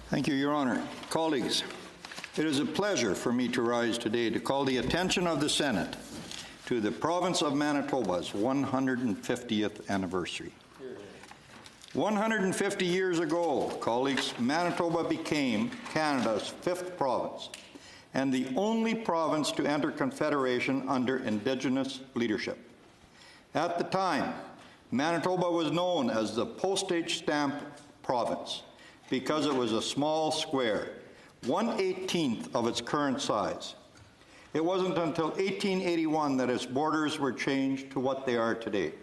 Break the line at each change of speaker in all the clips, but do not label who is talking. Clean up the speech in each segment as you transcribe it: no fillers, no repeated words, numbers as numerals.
Thank you, Your Honor. Colleagues, it is a pleasure for me to rise today to call the attention of the Senate to the province of Manitoba's 150th anniversary. 150 years ago, colleagues, Manitoba became Canada's 5th province and the only province to enter Confederation under Indigenous leadership. At the time, Manitoba was known as the postage stamp province because it was a small square, 1/18 of its current size. It wasn't until 1881 that its borders were changed to what they are today.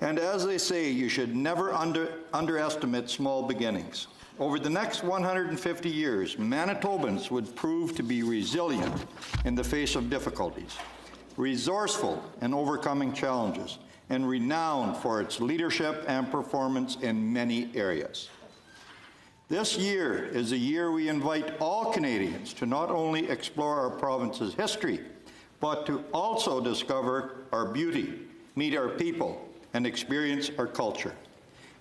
And as they say, you should never underestimate small beginnings. Over the next 150 years, Manitobans would prove to be resilient in the face of difficulties, resourceful in overcoming challenges, and renowned for its leadership and performance in many areas. This year is a year we invite all Canadians to not only explore our province's history, but to also discover our beauty, meet our people, and experience our culture.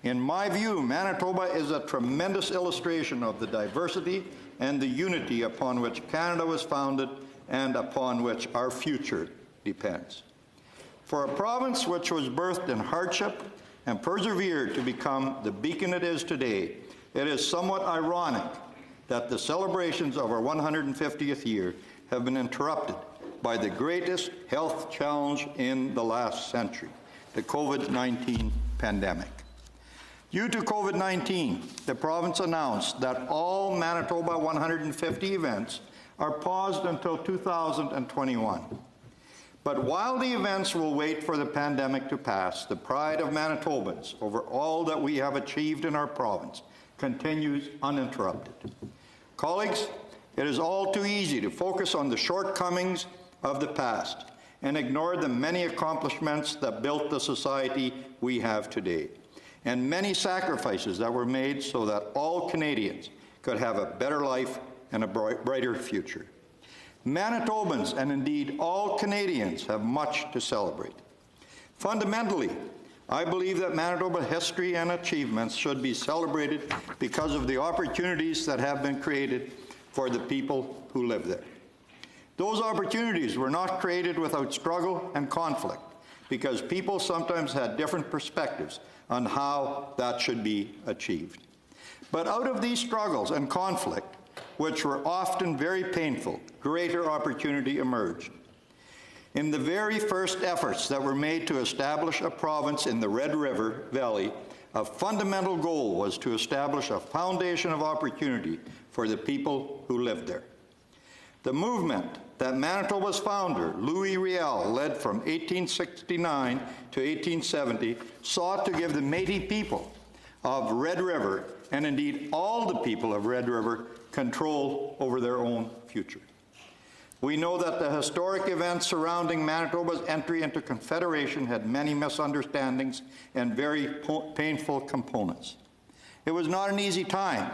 In my view, Manitoba is a tremendous illustration of the diversity and the unity upon which Canada was founded and upon which our future depends. For a province which was birthed in hardship and persevered to become the beacon it is today, it is somewhat ironic that the celebrations of our 150th year have been interrupted by the greatest health challenge in the last century, the COVID-19 pandemic. Due to COVID-19, the province announced that all Manitoba 150 events are paused until 2021. But while the events will wait for the pandemic to pass, the pride of Manitobans over all that we have achieved in our province continues uninterrupted. Colleagues, it is all too easy to focus on the shortcomings of the past and ignore the many accomplishments that built the society we have today, and many sacrifices that were made so that all Canadians could have a better life and a brighter future. Manitobans, and indeed all Canadians, have much to celebrate. Fundamentally, I believe that Manitoba's history and achievements should be celebrated because of the opportunities that have been created for the people who live there. Those opportunities were not created without struggle and conflict, because people sometimes had different perspectives on how that should be achieved. But out of these struggles and conflict, which were often very painful, greater opportunity emerged. In the very first efforts that were made to establish a province in the Red River Valley, a fundamental goal was to establish a foundation of opportunity for the people who lived there. The movement that Manitoba's founder, Louis Riel, led from 1869 to 1870 sought to give the Métis people of Red River, and indeed all the people of Red River, control over their own future. We know that the historic events surrounding Manitoba's entry into Confederation had many misunderstandings and very painful components. It was not an easy time.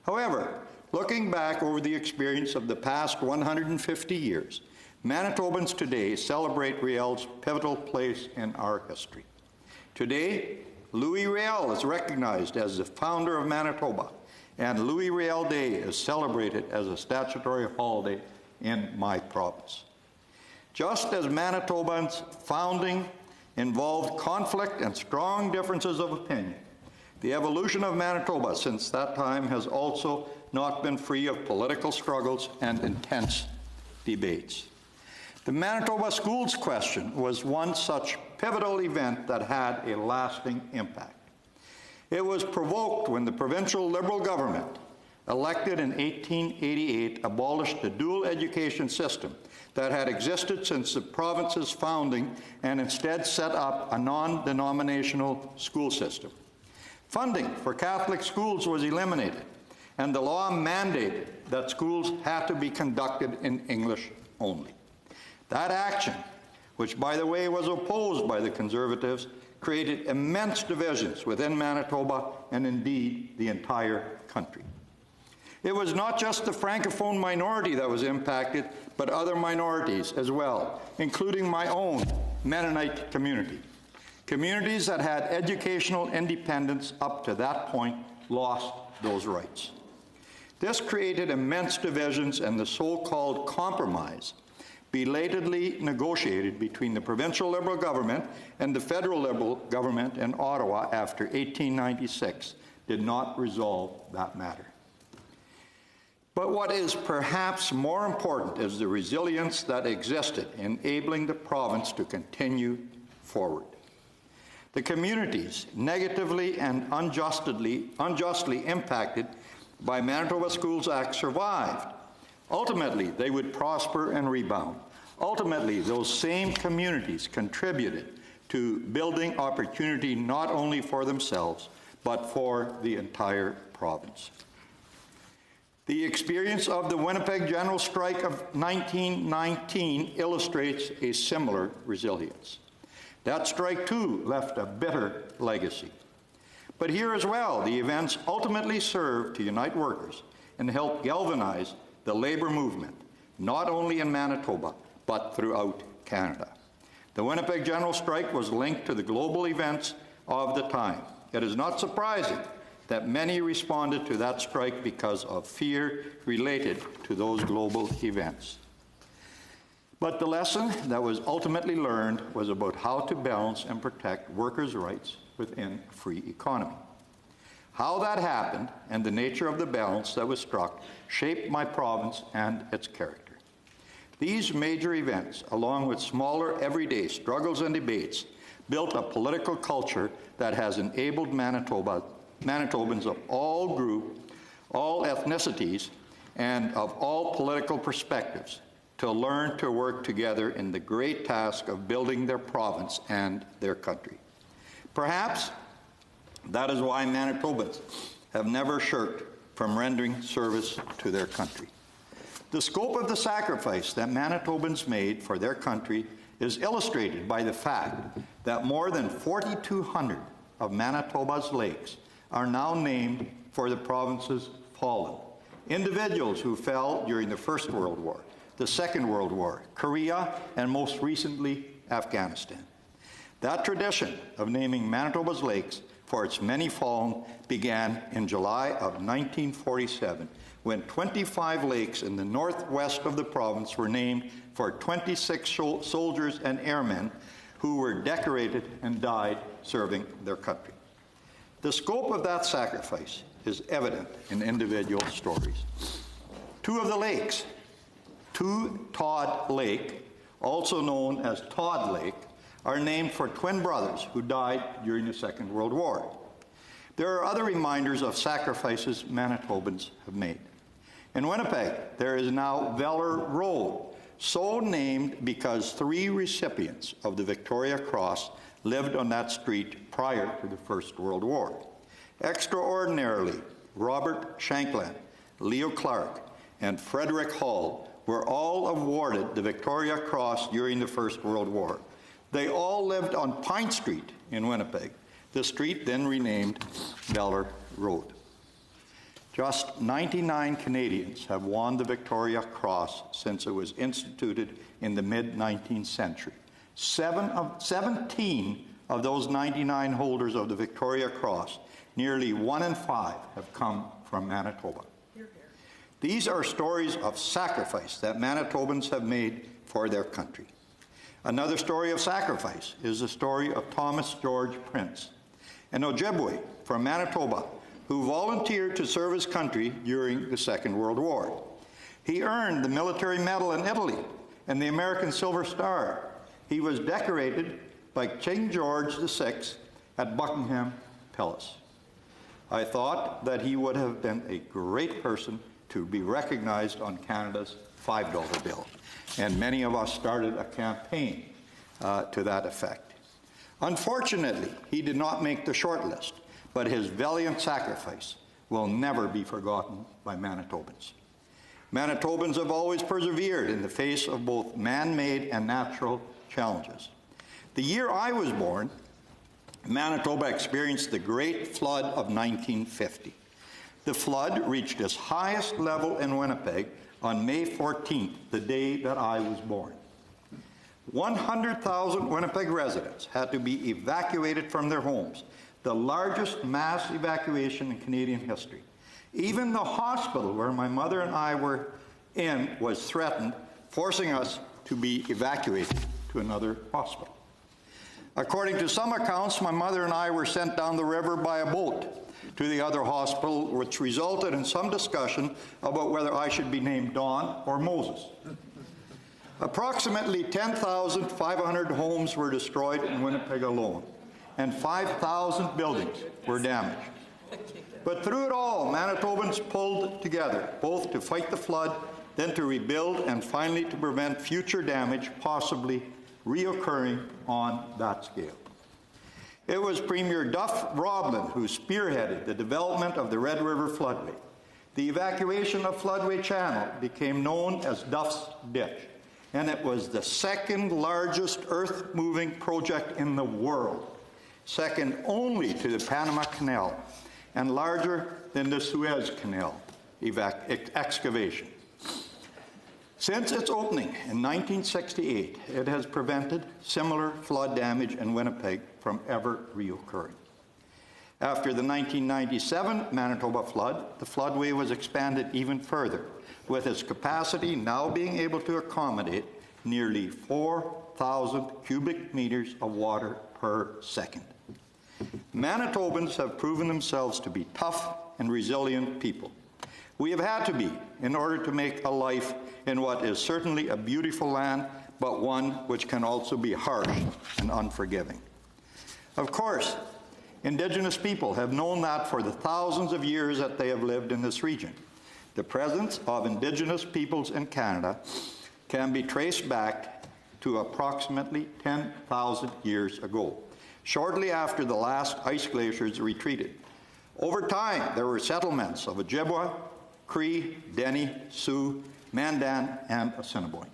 However, looking back over the experience of the past 150 years, Manitobans today celebrate Riel's pivotal place in our history. Today, Louis Riel is recognized as the founder of Manitoba, and Louis Riel Day is celebrated as a statutory holiday in my province. Just as Manitoba's founding involved conflict and strong differences of opinion, the evolution of Manitoba since that time has also not been free of political struggles and intense debates. The Manitoba schools question was one such pivotal event that had a lasting impact. It was provoked when the provincial Liberal government, elected in 1888, abolished the dual education system that had existed since the province's founding and instead set up a non-denominational school system. Funding for Catholic schools was eliminated, and the law mandated that schools had to be conducted in English only. That action, which by the way was opposed by the Conservatives, created immense divisions within Manitoba and indeed the entire country. It was not just the Francophone minority that was impacted, but other minorities as well, including my own Mennonite community. Communities that had educational independence up to that point lost those rights. This created immense divisions, and the so-called compromise, belatedly negotiated between the provincial Liberal government and the federal Liberal government in Ottawa after 1896, did not resolve that matter. But what is perhaps more important is the resilience that existed, enabling the province to continue forward. The communities negatively and unjustly impacted by Manitoba Schools Act survived. Ultimately, they would prosper and rebound. Ultimately, those same communities contributed to building opportunity not only for themselves, but for the entire province. The experience of the Winnipeg General Strike of 1919 illustrates a similar resilience. That strike, too, left a bitter legacy. But here as well, the events ultimately served to unite workers and help galvanize the labor movement, not only in Manitoba, but throughout Canada. The Winnipeg General Strike was linked to the global events of the time. It is not surprising that many responded to that strike because of fear related to those global events. But the lesson that was ultimately learned was about how to balance and protect workers' rights within a free economy. How that happened and the nature of the balance that was struck shaped my province and its character. These major events, along with smaller everyday struggles and debates, built a political culture that has enabled Manitobans of all groups, all ethnicities, and of all political perspectives to learn to work together in the great task of building their province and their country. Perhaps that is why Manitobans have never shirked from rendering service to their country. The scope of the sacrifice that Manitobans made for their country is illustrated by the fact that more than 4,200 of Manitoba's lakes are now named for the province's fallen. Individuals who fell during the First World War, the Second World War, Korea, and most recently, Afghanistan. That tradition of naming Manitoba's lakes for its many fallen began in July of 1947, when 25 lakes in the northwest of the province were named for 26 soldiers and airmen who were decorated and died serving their country. The scope of that sacrifice is evident in individual stories. Two of the lakes, Todd Lake, also known as Todd Lake, are named for twin brothers who died during the Second World War. There are other reminders of sacrifices Manitobans have made. In Winnipeg, there is now Veller Road, so named because 3 recipients of the Victoria Cross lived on that street prior to the First World War. Extraordinarily, Robert Shankland, Leo Clark, and Frederick Hall were all awarded the Victoria Cross during the First World War. They all lived on Pine Street in Winnipeg, the street then renamed Veller Road. Just 99 Canadians have won the Victoria Cross since it was instituted in the mid-19th century. 17 of those 99 holders of the Victoria Cross, nearly 1 in 5, have come from Manitoba. These are stories of sacrifice that Manitobans have made for their country. Another story of sacrifice is the story of Thomas George Prince, an Ojibwe from Manitoba who volunteered to serve his country during the Second World War. He earned the Military Medal in Italy and the American Silver Star. He was decorated by King George VI at Buckingham Palace. I thought that he would have been a great person to be recognized on Canada's $5 bill, and many of us started a campaign to that effect. Unfortunately, he did not make the short list, but his valiant sacrifice will never be forgotten by Manitobans. Manitobans have always persevered in the face of both man-made and natural challenges. The year I was born, Manitoba experienced the Great Flood of 1950. The flood reached its highest level in Winnipeg on May 14th, the day that I was born. 100,000 Winnipeg residents had to be evacuated from their homes. the largest mass evacuation in Canadian history. Even the hospital where my mother and I were in was threatened, forcing us to be evacuated to another hospital. According to some accounts, my mother and I were sent down the river by a boat to the other hospital, which resulted in some discussion about whether I should be named Don or Moses. Approximately 10,500 homes were destroyed in Winnipeg alone, and 5,000 buildings were damaged. But through it all, Manitobans pulled together, both to fight the flood, then to rebuild, and finally to prevent future damage possibly reoccurring on that scale. It was Premier Duff Roblin who spearheaded the development of the Red River floodway. The evacuation of Floodway Channel became known as Duff's Ditch, and it was the second largest earth-moving project in the world, second only to the Panama Canal, and larger than the Suez Canal excavation. Since its opening in 1968, it has prevented similar flood damage in Winnipeg from ever reoccurring. After the 1997 Manitoba flood, the floodway was expanded even further, with its capacity now being able to accommodate nearly 4,000 cubic meters of water per second. Manitobans have proven themselves to be tough and resilient people. We have had to be in order to make a life in what is certainly a beautiful land, but one which can also be harsh and unforgiving. Of course, Indigenous people have known that for the thousands of years that they have lived in this region. The presence of Indigenous peoples in Canada can be traced back to approximately 10,000 years ago, shortly after the last ice glaciers retreated. Over time, there were settlements of Ojibwa, Cree, Dene, Sioux, Mandan, and Assiniboine.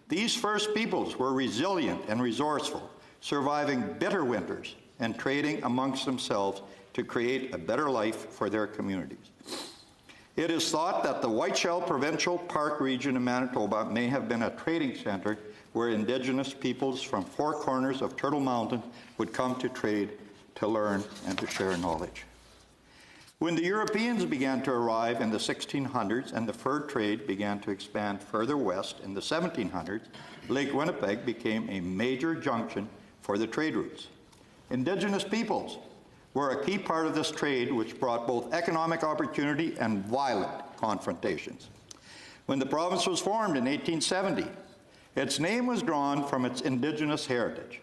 These first peoples were resilient and resourceful, surviving bitter winters and trading amongst themselves to create a better life for their communities. It is thought that the Whiteshell Provincial Park region in Manitoba may have been a trading center where Indigenous peoples from four corners of Turtle Mountain would come to trade, to learn, and to share knowledge. When the Europeans began to arrive in the 1600s and the fur trade began to expand further west in the 1700s, Lake Winnipeg became a major junction for the trade routes. Indigenous peoples were a key part of this trade, which brought both economic opportunity and violent confrontations. When the province was formed in 1870, its name was drawn from its Indigenous heritage.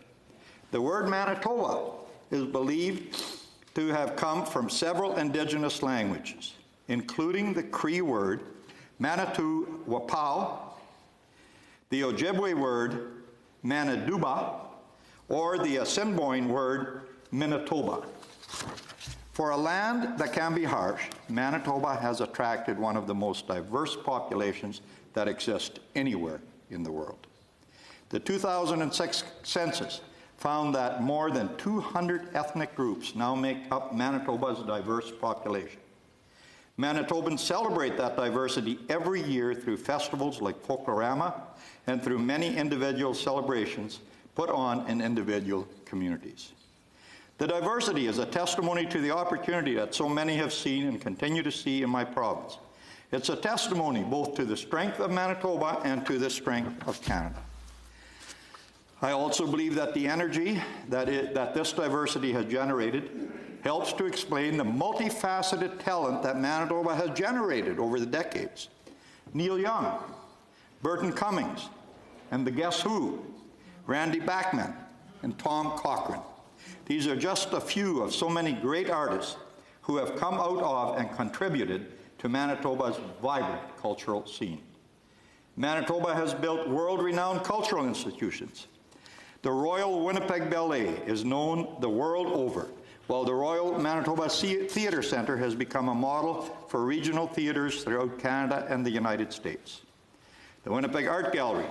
The word Manitoba is believed to have come from several Indigenous languages, including the Cree word Manitou Wapau, the Ojibwe word Maniduba, or the Assiniboine word Manitoba. For a land that can be harsh, Manitoba has attracted one of the most diverse populations that exist anywhere in the world. The 2006 census found that more than 200 ethnic groups now make up Manitoba's diverse population. Manitobans celebrate that diversity every year through festivals like Folklorama and through many individual celebrations put on in individual communities. The diversity is a testimony to the opportunity that so many have seen and continue to see in my province. It's a testimony both to the strength of Manitoba and to the strength of Canada. I also believe that the energy that this diversity has generated helps to explain the multifaceted talent that Manitoba has generated over the decades. Neil Young, Burton Cummings, and the Guess Who, Randy Bachman, and Tom Cochrane. These are just a few of so many great artists who have come out of and contributed to Manitoba's vibrant cultural scene. Manitoba has built world-renowned cultural institutions. The Royal Winnipeg Ballet is known the world over, while the Royal Manitoba Theatre Centre has become a model for regional theatres throughout Canada and the United States. The Winnipeg Art Gallery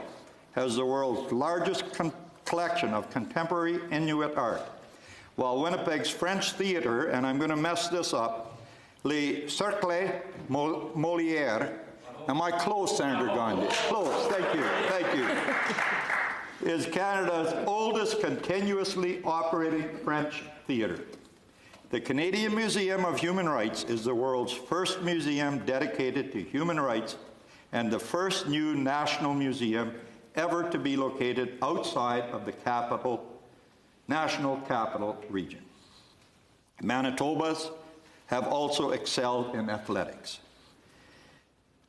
has the world's largest collection of contemporary Inuit art, while Winnipeg's French theatre, and I'm going to mess this up, Le Cercle Molière, am I close, Senator Gandhi? Close, thank you, thank you. Is Canada's oldest continuously operating French theatre. The Canadian Museum of Human Rights is the world's first museum dedicated to human rights and the first new national museum ever to be located outside of the national capital region. Manitobans have also excelled in athletics.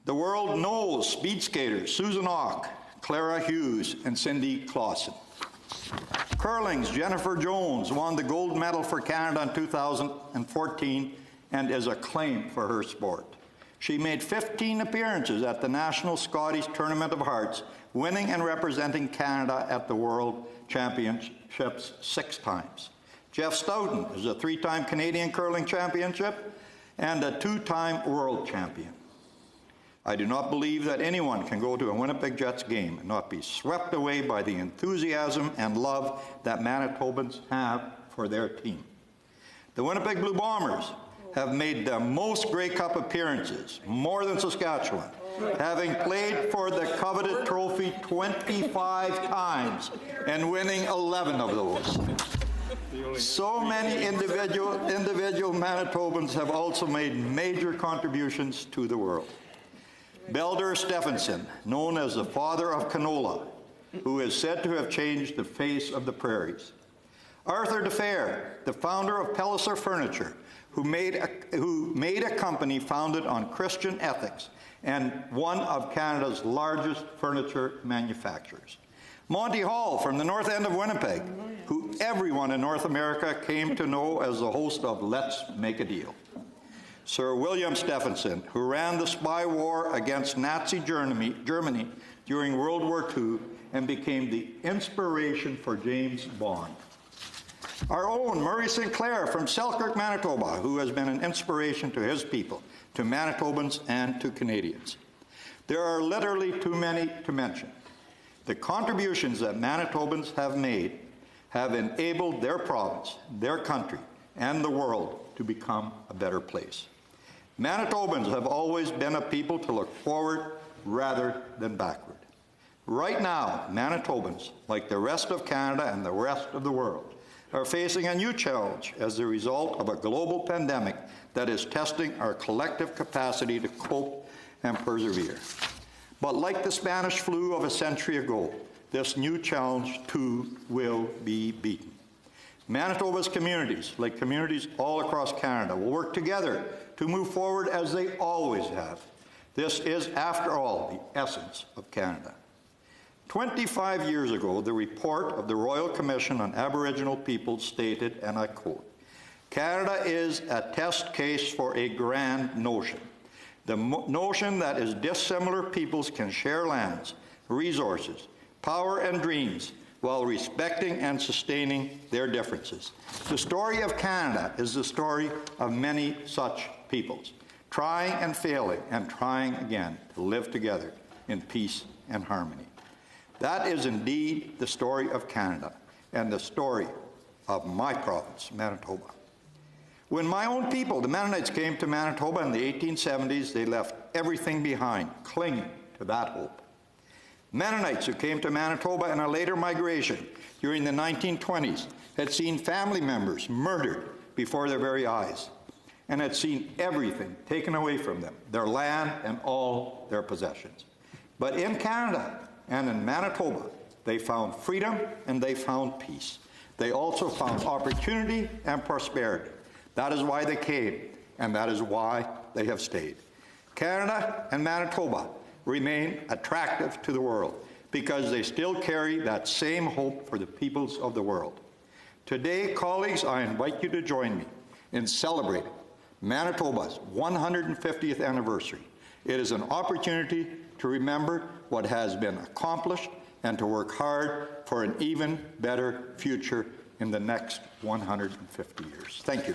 The world knows speed skaters Susan Ock, Clara Hughes, and Cindy Clausen. Curling's Jennifer Jones won the gold medal for Canada in 2014 and is acclaimed for her sport. She made 15 appearances at the National Scottish Tournament of Hearts, winning and representing Canada at the World Championships 6 times. Jeff Stoughton is a 3-time Canadian Curling Championship and a 2-time world champion. I do not believe that anyone can go to a Winnipeg Jets game and not be swept away by the enthusiasm and love that Manitobans have for their team. The Winnipeg Blue Bombers have made the most Grey Cup appearances, more than Saskatchewan, having played for the coveted trophy 25 times and winning 11 of those. So many individual Manitobans have also made major contributions to the world. Belder Stephenson, known as the father of canola, who is said to have changed the face of the prairies. Arthur DeFair, the founder of Pelliser Furniture, who made a company founded on Christian ethics and one of Canada's largest furniture manufacturers. Monty Hall from the north end of Winnipeg, who everyone in North America came to know as the host of Let's Make a Deal. Sir William Stephenson, who ran the spy war against Nazi Germany during World War II and became the inspiration for James Bond. Our own Murray Sinclair from Selkirk, Manitoba, who has been an inspiration to his people, to Manitobans and to Canadians. There are literally too many to mention. The contributions that Manitobans have made have enabled their province, their country, and the world to become a better place. Manitobans have always been a people to look forward rather than backward. Right now, Manitobans, like the rest of Canada and the rest of the world, are facing a new challenge as a result of a global pandemic that is testing our collective capacity to cope and persevere. But like the Spanish flu of a century ago, this new challenge too will be beaten. Manitoba's communities, like communities all across Canada, will work together to move forward as they always have. This is, after all, the essence of Canada. 25 years ago, the report of the Royal Commission on Aboriginal Peoples stated, and I quote, "Canada is a test case for a grand notion. The notion that is dissimilar peoples can share lands, resources, power, and dreams while respecting and sustaining their differences." The story of Canada is the story of many such peoples, trying and failing and trying again to live together in peace and harmony. That is indeed the story of Canada and the story of my province, Manitoba. When my own people, the Mennonites, came to Manitoba in the 1870s, they left everything behind, clinging to that hope. Mennonites who came to Manitoba in a later migration during the 1920s had seen family members murdered before their very eyes and had seen everything taken away from them, their land and all their possessions. But in Canada and in Manitoba, they found freedom and they found peace. They also found opportunity and prosperity. That is why they came, and that is why they have stayed. Canada and Manitoba remain attractive to the world because they still carry that same hope for the peoples of the world. Today, colleagues, I invite you to join me in celebrating Manitoba's 150th anniversary. It is an opportunity to remember what has been accomplished and to work hard for an even better future in the next 150 years. Thank you.